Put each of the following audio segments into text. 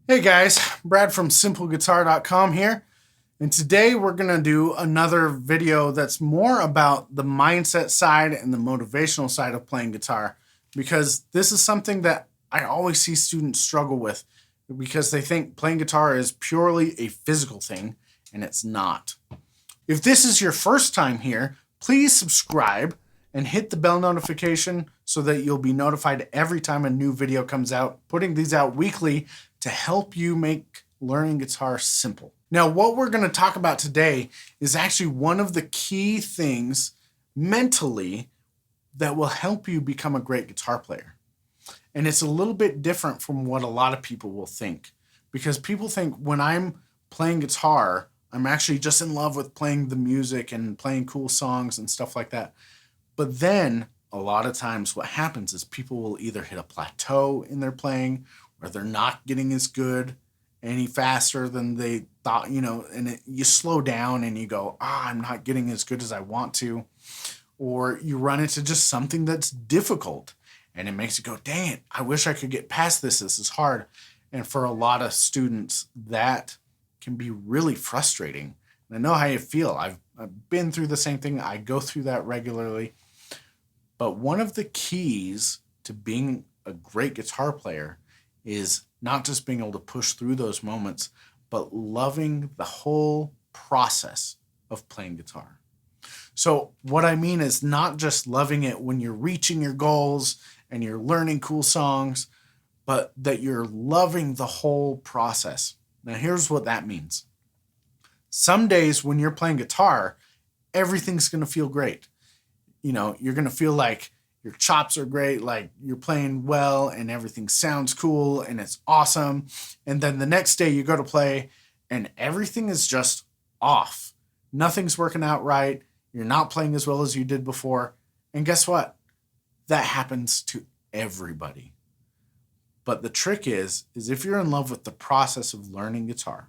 Hey guys, Brad from simpleguitar.com here, and today we're going to do another video that's more about the mindset side and the motivational side of playing guitar, because this is something that I always see students struggle with because they think playing guitar is purely a physical thing, and it's not. If this is your first time here, please subscribe and hit the bell notification so that you'll be notified every time a new video comes out, putting these out weekly to help you make learning guitar simple. Now, what we're going to talk about today is actually one of the key things mentally that will help you become a great guitar player. And it's a little bit different from what a lot of people will think, because people think when I'm playing guitar, I'm actually just in love with playing the music and playing cool songs and stuff like that. But then a lot of times what happens is people will either hit a plateau in their playing, or they're not getting as good any faster than they thought, and you slow down and you go, I'm not getting as good as I want to. Or you run into just something that's difficult and it makes you go, dang it, I wish I could get past this. This is hard. And for a lot of students, that can be really frustrating. And I know how you feel. I've been through the same thing. I go through that regularly. But one of the keys to being a great guitar player is not just being able to push through those moments, but loving the whole process of playing guitar. So what I mean is not just loving it when you're reaching your goals and you're learning cool songs, but that you're loving the whole process. Now, here's what that means. Some days when you're playing guitar, everything's going to feel great. You're going to feel like your chops are great, like you're playing well and everything sounds cool and it's awesome. And then the next day you go to play and everything is just off. Nothing's working out right. You're not playing as well as you did before. And guess what? That happens to everybody. But the trick is if you're in love with the process of learning guitar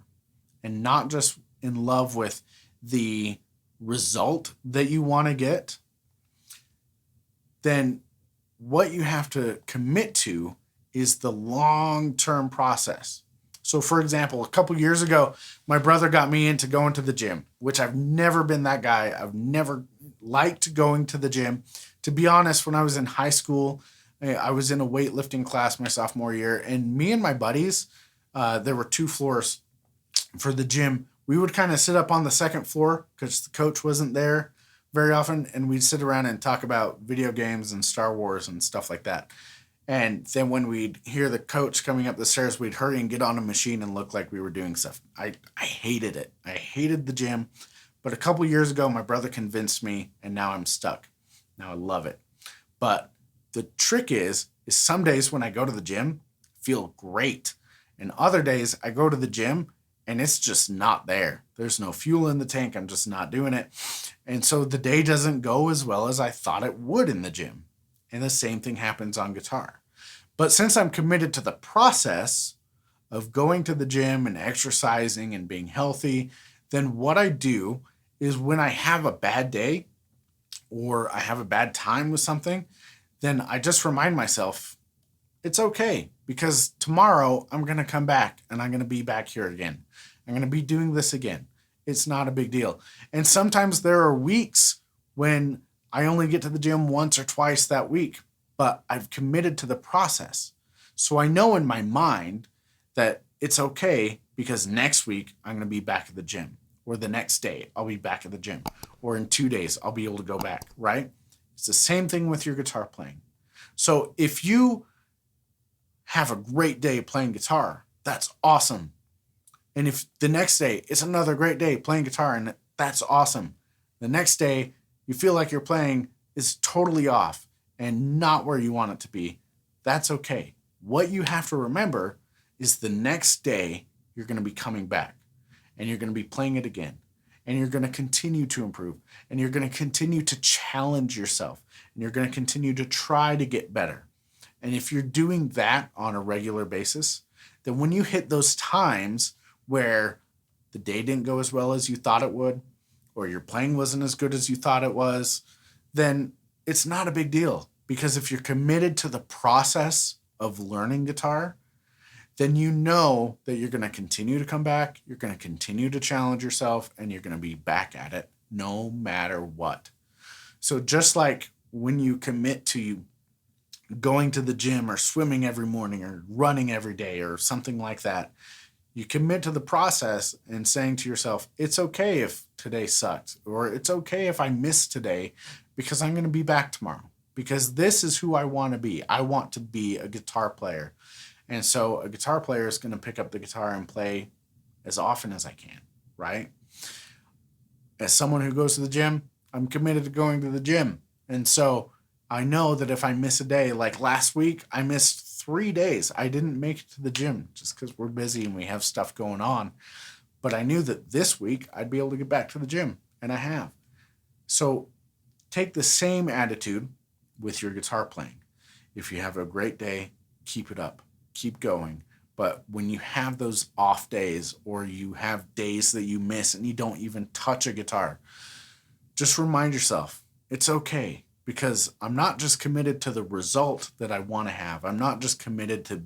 and not just in love with the result that you want to get, then what you have to commit to is the long-term process. So for example, a couple years ago, my brother got me into going to the gym, which I've never been that guy. I've never liked going to the gym. To be honest, when I was in high school, I was in a weightlifting class my sophomore year, and me and my buddies, there were 2 floors for the gym. We would kind of sit up on the second floor because the coach wasn't there very often, and we'd sit around and talk about video games and Star Wars and stuff like that. And then when we'd hear the coach coming up the stairs, we'd hurry and get on a machine and look like we were doing stuff. I hated it. I hated the gym. But a couple years ago, my brother convinced me, and now I'm stuck. Now I love it. But the trick is some days when I go to the gym, I feel great. And other days I go to the gym and it's just not there. There's no fuel in the tank. I'm just not doing it. And so the day doesn't go as well as I thought it would in the gym. And the same thing happens on guitar. But since I'm committed to the process of going to the gym and exercising and being healthy, then what I do is when I have a bad day or I have a bad time with something, then I just remind myself, it's okay, because tomorrow I'm going to come back and I'm going to be back here again. I'm going to be doing this again. It's not a big deal. And sometimes there are weeks when I only get to the gym once or twice that week, but I've committed to the process. So I know in my mind that it's okay because next week I'm going to be back at the gym, or the next day I'll be back at the gym, or in 2 days I'll be able to go back, right? It's the same thing with your guitar playing. So if you have a great day playing guitar, that's awesome. And if the next day it's another great day playing guitar, and that's awesome. The next day you feel like your playing is totally off and not where you want it to be, that's okay. What you have to remember is the next day you're going to be coming back and you're going to be playing it again. And you're going to continue to improve, and you're going to continue to challenge yourself, and you're going to continue to try to get better. And if you're doing that on a regular basis, then when you hit those times where the day didn't go as well as you thought it would, or your playing wasn't as good as you thought it was, then it's not a big deal. Because if you're committed to the process of learning guitar, then you know that you're going to continue to come back, you're going to continue to challenge yourself, and you're going to be back at it no matter what. So just like when you commit to going to the gym or swimming every morning or running every day or something like that, you commit to the process and saying to yourself, it's okay if today sucks, or it's okay if I miss today because I'm going to be back tomorrow, because this is who I want to be. I want to be a guitar player. And so a guitar player is going to pick up the guitar and play as often as I can, right? As someone who goes to the gym, I'm committed to going to the gym. And so I know that if I miss a day, like last week, I missed 3 days. I didn't make it to the gym just because we're busy and we have stuff going on. But I knew that this week I'd be able to get back to the gym, and I have. So take the same attitude with your guitar playing. If you have a great day, keep it up. Keep going. But when you have those off days, or you have days that you miss and you don't even touch a guitar, just remind yourself it's okay, because I'm not just committed to the result that I want to have. I'm not just committed to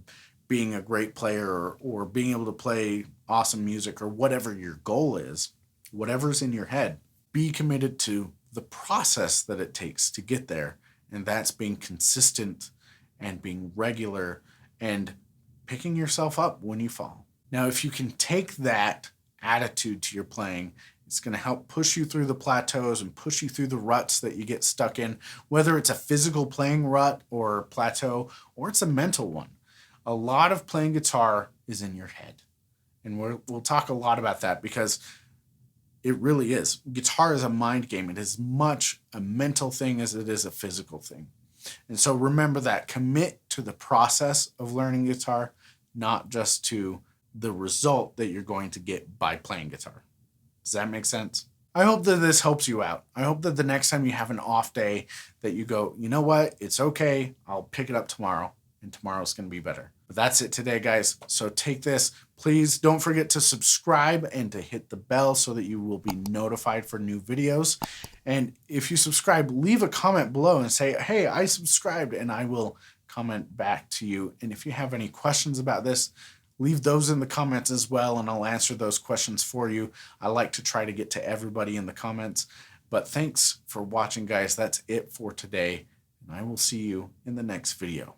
being a great player or being able to play awesome music or whatever your goal is, whatever's in your head. Be committed to the process that it takes to get there. And that's being consistent and being regular and picking yourself up when you fall. Now, if you can take that attitude to your playing, it's going to help push you through the plateaus and push you through the ruts that you get stuck in, whether it's a physical playing rut or plateau, or it's a mental one. A lot of playing guitar is in your head. And we'll talk a lot about that, because it really is. Guitar is a mind game. It is as much a mental thing as it is a physical thing. And so remember that. Commit to the process of learning guitar, not just to the result that you're going to get by playing guitar. Does that make sense? I hope that this helps you out. I hope that the next time you have an off day that you go, you know what? It's okay. I'll pick it up tomorrow, and tomorrow's going to be better. But that's it today, guys. So take this. Please don't forget to subscribe and to hit the bell so that you will be notified for new videos. And if you subscribe, leave a comment below and say, hey, I subscribed, and I will comment back to you. And if you have any questions about this, leave those in the comments as well, and I'll answer those questions for you. I like to try to get to everybody in the comments. But thanks for watching, guys. That's it for today, and I will see you in the next video.